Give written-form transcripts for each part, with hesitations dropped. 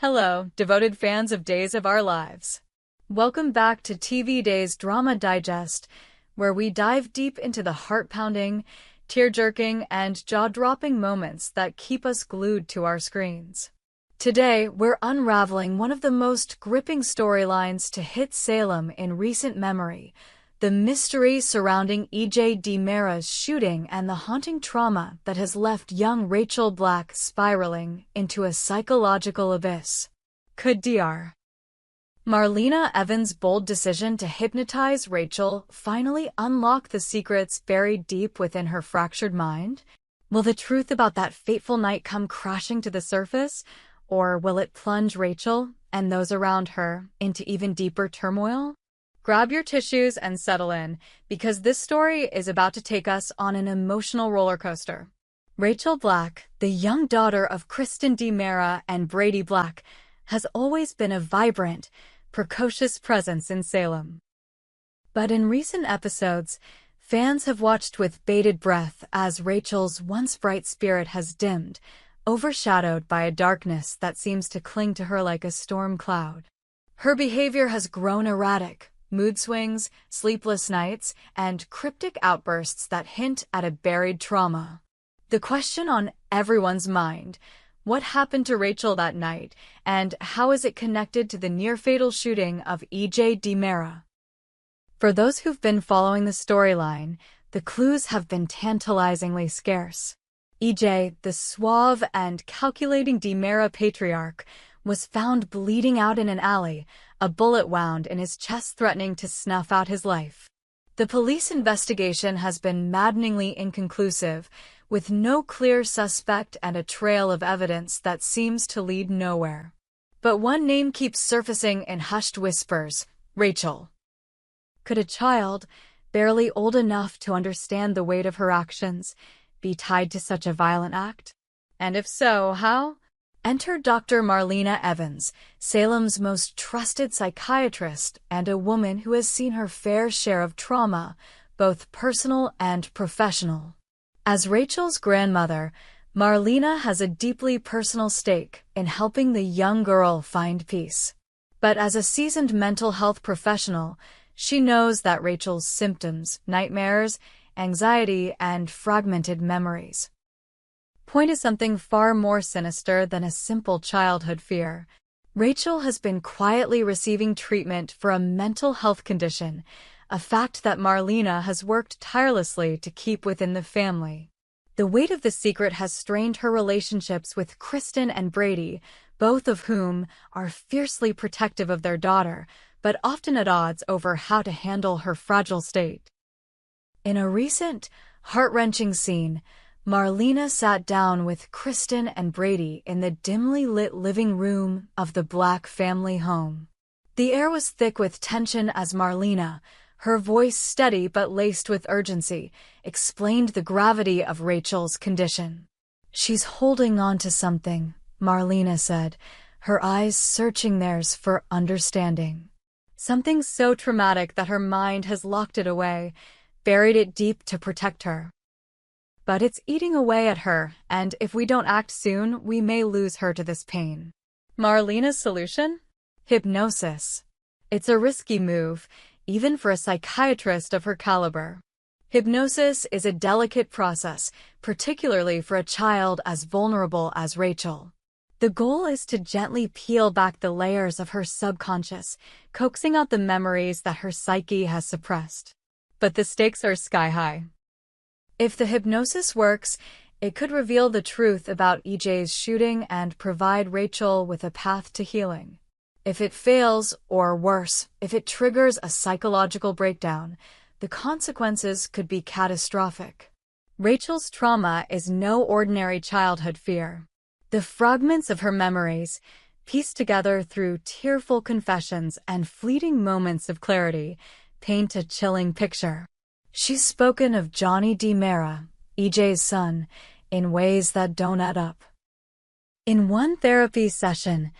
Hello, devoted fans of Days of Our Lives. Welcome back to TV Days Drama Digest, where we dive deep into the heart-pounding, tear-jerking, and jaw-dropping moments that keep us glued to our screens. Today, we're unraveling one of the most gripping storylines to hit Salem in recent memory, the mystery surrounding E.J. DiMera's shooting and the haunting trauma that has left young Rachel Black spiraling into a psychological abyss. Could Dr. Marlena Evans' bold decision to hypnotize Rachel finally unlock the secrets buried deep within her fractured mind? Will the truth about that fateful night come crashing to the surface, or will it plunge Rachel and those around her into even deeper turmoil? Grab your tissues and settle in, because this story is about to take us on an emotional roller coaster. Rachel Black, the young daughter of Kristen DiMera and Brady Black, has always been a vibrant, precocious presence in Salem. But in recent episodes, fans have watched with bated breath as Rachel's once bright spirit has dimmed, overshadowed by a darkness that seems to cling to her like a storm cloud. Her behavior has grown erratic. Mood swings, sleepless nights, and cryptic outbursts that hint at a buried trauma. The question on everyone's mind: what happened to Rachel that night, and how is it connected to the near-fatal shooting of E.J. DiMera? For those who've been following the storyline, the clues have been tantalizingly scarce. E.J., the suave and calculating DiMera patriarch, was found bleeding out in an alley, a bullet wound in his chest threatening to snuff out his life. The police investigation has been maddeningly inconclusive, with no clear suspect and a trail of evidence that seems to lead nowhere. But one name keeps surfacing in hushed whispers: Rachel. Could a child, barely old enough to understand the weight of her actions, be tied to such a violent act? And if so, how? Enter Dr. Marlena Evans, Salem's most trusted psychiatrist and a woman who has seen her fair share of trauma, both personal and professional. As Rachel's grandmother, Marlena has a deeply personal stake in helping the young girl find peace. But as a seasoned mental health professional, she knows that Rachel's symptoms, nightmares, anxiety, and fragmented memories point to something far more sinister than a simple childhood fear. Rachel has been quietly receiving treatment for a mental health condition, a fact that Marlena has worked tirelessly to keep within the family. The weight of the secret has strained her relationships with Kristen and Brady, both of whom are fiercely protective of their daughter, but often at odds over how to handle her fragile state. In a recent, heart-wrenching scene, Marlena sat down with Kristen and Brady in the dimly lit living room of the Black family home. The air was thick with tension as Marlena, her voice steady but laced with urgency, explained the gravity of Rachel's condition. "She's holding on to something," Marlena said, her eyes searching theirs for understanding. "Something so traumatic that her mind has locked it away, buried it deep to protect her. But it's eating away at her, and if we don't act soon, we may lose her to this pain." Marlena's solution? Hypnosis. It's a risky move, even for a psychiatrist of her caliber. Hypnosis is a delicate process, particularly for a child as vulnerable as Rachel. The goal is to gently peel back the layers of her subconscious, coaxing out the memories that her psyche has suppressed. But the stakes are sky high. If the hypnosis works, it could reveal the truth about EJ's shooting and provide Rachel with a path to healing. If it fails, or worse, if it triggers a psychological breakdown, the consequences could be catastrophic. Rachel's trauma is no ordinary childhood fear. The fragments of her memories, pieced together through tearful confessions and fleeting moments of clarity, paint a chilling picture. She's spoken of Johnny DiMera, EJ's son, in ways that don't add up. In one therapy session,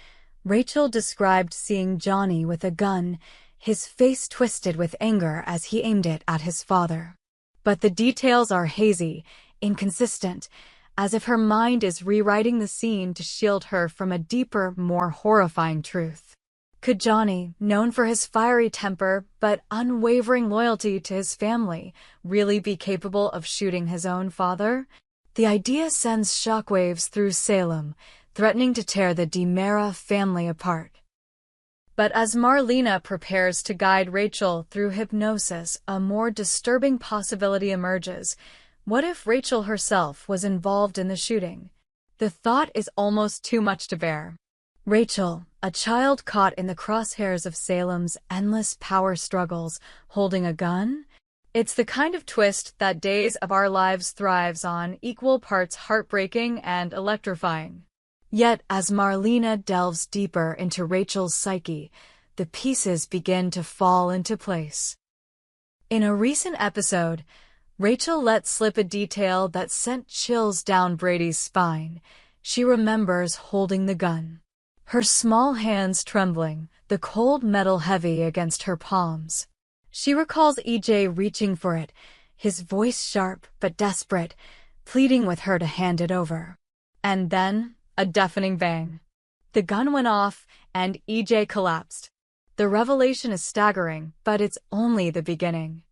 Rachel described seeing Johnny with a gun, his face twisted with anger as he aimed it at his father. But the details are hazy, inconsistent, as if her mind is rewriting the scene to shield her from a deeper, more horrifying truth. Could Johnny, known for his fiery temper but unwavering loyalty to his family, really be capable of shooting his own father? The idea sends shockwaves through Salem, threatening to tear the DiMera family apart. But as Marlena prepares to guide Rachel through hypnosis, a more disturbing possibility emerges. What if Rachel herself was involved in the shooting? The thought is almost too much to bear. Rachel, a child caught in the crosshairs of Salem's endless power struggles, holding a gun? It's the kind of twist that Days of Our Lives thrives on, equal parts heartbreaking and electrifying. Yet, as Marlena delves deeper into Rachel's psyche, the pieces begin to fall into place. In a recent episode, Rachel let slip a detail that sent chills down Brady's spine. She remembers holding the gun, her small hands trembling, the cold metal heavy against her palms. She recalls EJ reaching for it, his voice sharp but desperate, pleading with her to hand it over. And then, a deafening bang. The gun went off, and EJ collapsed. The revelation is staggering, but it's only the beginning.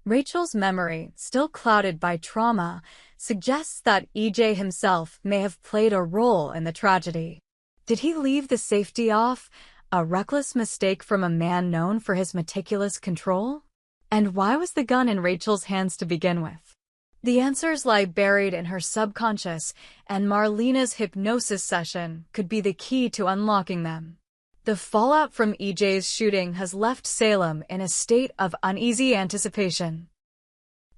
Rachel's memory, still clouded by trauma, suggests that EJ himself may have played a role in the tragedy. Did he leave the safety off, a reckless mistake from a man known for his meticulous control? And why was the gun in Rachel's hands to begin with? The answers lie buried in her subconscious, and Marlena's hypnosis session could be the key to unlocking them. The fallout from EJ's shooting has left Salem in a state of uneasy anticipation.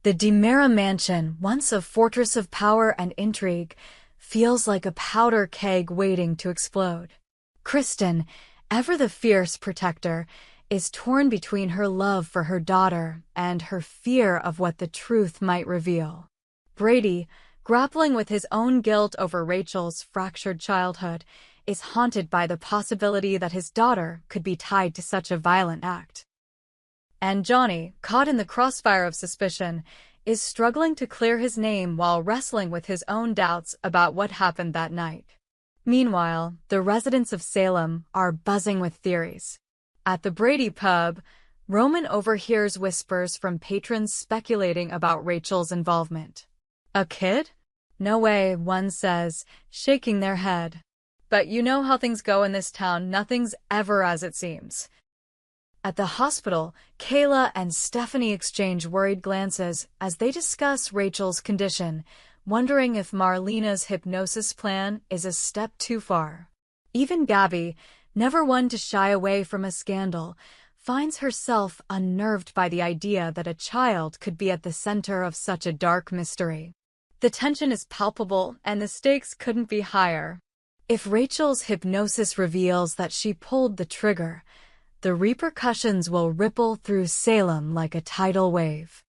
The DiMera mansion, once a fortress of power and intrigue, feels like a powder keg waiting to explode. Kristen, ever the fierce protector, is torn between her love for her daughter and her fear of what the truth might reveal. Brady, grappling with his own guilt over Rachel's fractured childhood, is haunted by the possibility that his daughter could be tied to such a violent act. And Johnny, caught in the crossfire of suspicion, is struggling to clear his name while wrestling with his own doubts about what happened that night. Meanwhile, the residents of Salem are buzzing with theories. At the Brady pub, Roman overhears whispers from patrons speculating about Rachel's involvement. A kid? No way, one says, shaking their head. But you know how things go in this town, nothing's ever as it seems. At the hospital, Kayla and Stephanie exchange worried glances as they discuss Rachel's condition, wondering if Marlena's hypnosis plan is a step too far. Even Gabby, never one to shy away from a scandal, finds herself unnerved by the idea that a child could be at the center of such a dark mystery. The tension is palpable, and the stakes couldn't be higher. If Rachel's hypnosis reveals that she pulled the trigger, the repercussions will ripple through Salem like a tidal wave.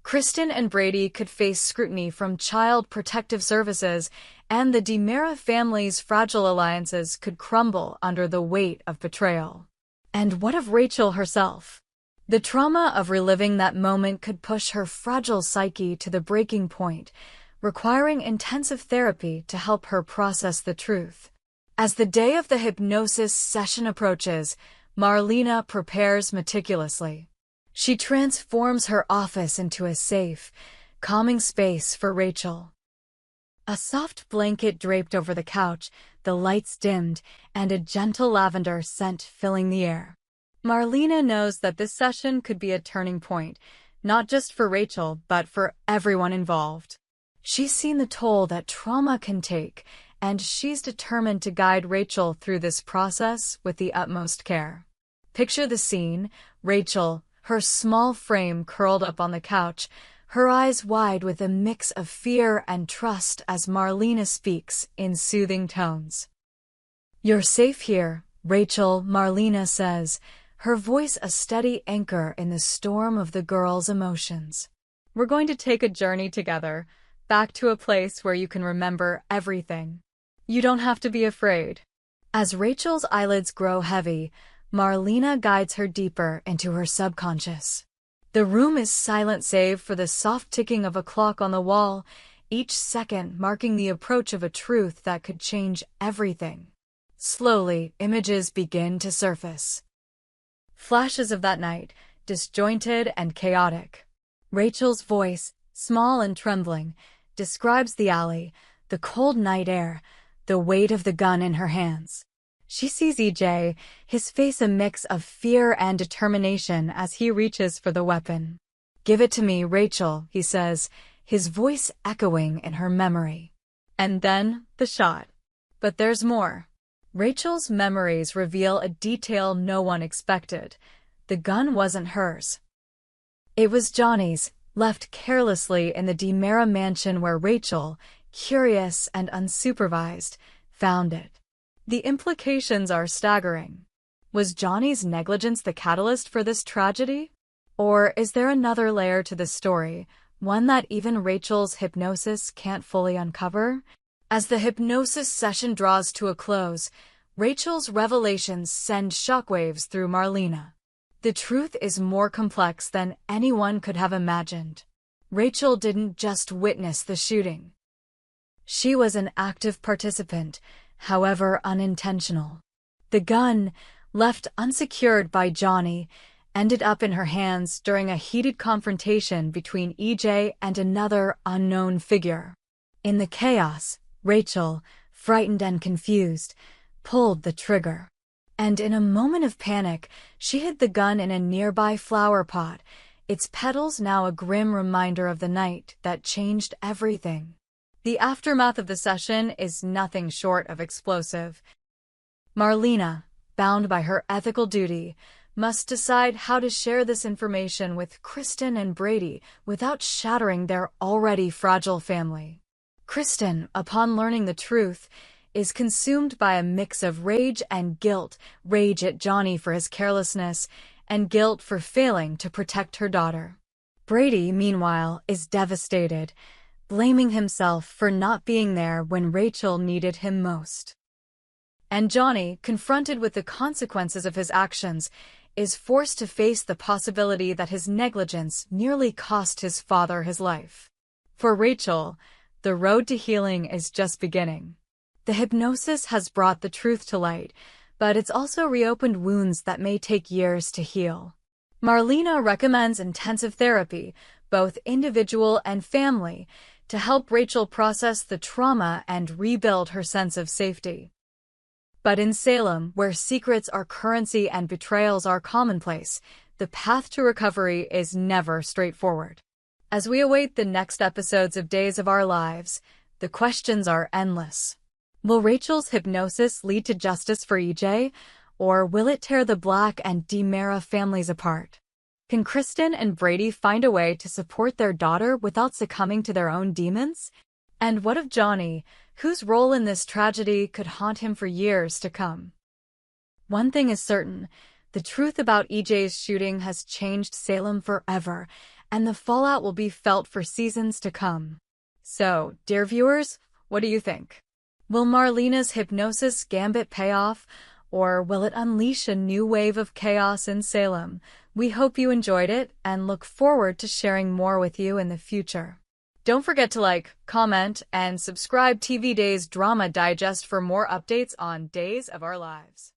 Kristen and Brady could face scrutiny from Child Protective Services, and the DiMera family's fragile alliances could crumble under the weight of betrayal. And what of Rachel herself? The trauma of reliving that moment could push her fragile psyche to the breaking point, requiring intensive therapy to help her process the truth. As the day of the hypnosis session approaches, Marlena prepares meticulously. She transforms her office into a safe, calming space for Rachel. A soft blanket draped over the couch, the lights dimmed, and a gentle lavender scent filling the air. Marlena knows that this session could be a turning point, not just for Rachel, but for everyone involved. She's seen the toll that trauma can take, and she's determined to guide Rachel through this process with the utmost care. Picture the scene: Rachel, her small frame curled up on the couch, her eyes wide with a mix of fear and trust as Marlena speaks in soothing tones. "You're safe here, Rachel," Marlena says, her voice a steady anchor in the storm of the girl's emotions. "We're going to take a journey together, back to a place where you can remember everything. You don't have to be afraid." As Rachel's eyelids grow heavy, Marlena guides her deeper into her subconscious. The room is silent save for the soft ticking of a clock on the wall, each second marking the approach of a truth that could change everything. Slowly, images begin to surface. Flashes of that night, disjointed and chaotic. Rachel's voice, small and trembling, describes the alley, the cold night air, the weight of the gun in her hands. She sees EJ, his face a mix of fear and determination as he reaches for the weapon. "Give it to me, Rachel," he says, his voice echoing in her memory. And then, the shot. But there's more. Rachel's memories reveal a detail no one expected. The gun wasn't hers. It was Johnny's, left carelessly in the DiMera mansion where Rachel, curious and unsupervised, found it. The implications are staggering. Was Johnny's negligence the catalyst for this tragedy? Or is there another layer to the story, one that even Rachel's hypnosis can't fully uncover? As the hypnosis session draws to a close, Rachel's revelations send shockwaves through Marlena. The truth is more complex than anyone could have imagined. Rachel didn't just witness the shooting. She was an active participant, however unintentional. The gun, left unsecured by Johnny, ended up in her hands during a heated confrontation between EJ and another unknown figure. In the chaos, Rachel, frightened and confused, pulled the trigger. And in a moment of panic, she hid the gun in a nearby flower pot, its petals now a grim reminder of the night that changed everything. The aftermath of the session is nothing short of explosive. Marlena, bound by her ethical duty, must decide how to share this information with Kristen and Brady without shattering their already fragile family. Kristen, upon learning the truth, is consumed by a mix of rage and guilt, rage at Johnny for his carelessness, and guilt for failing to protect her daughter. Brady, meanwhile, is devastated, blaming himself for not being there when Rachel needed him most. And Johnny, confronted with the consequences of his actions, is forced to face the possibility that his negligence nearly cost his father his life. For Rachel, the road to healing is just beginning. The hypnosis has brought the truth to light, but it's also reopened wounds that may take years to heal. Marlena recommends intensive therapy, both individual and family, to help Rachel process the trauma and rebuild her sense of safety. But in Salem, where secrets are currency and betrayals are commonplace, the path to recovery is never straightforward. As we await the next episodes of Days of Our Lives, the questions are endless. Will Rachel's hypnosis lead to justice for EJ, or will it tear the Black and DiMera families apart? Can Kristen and Brady find a way to support their daughter without succumbing to their own demons? And what of Johnny, whose role in this tragedy could haunt him for years to come? One thing is certain, the truth about EJ's shooting has changed Salem forever, and the fallout will be felt for seasons to come. So, dear viewers, what do you think? Will Marlena's hypnosis gambit pay off, or will it unleash a new wave of chaos in Salem? We hope you enjoyed it and look forward to sharing more with you in the future. Don't forget to like, comment, and subscribe TV Days Drama Digest for more updates on Days of Our Lives.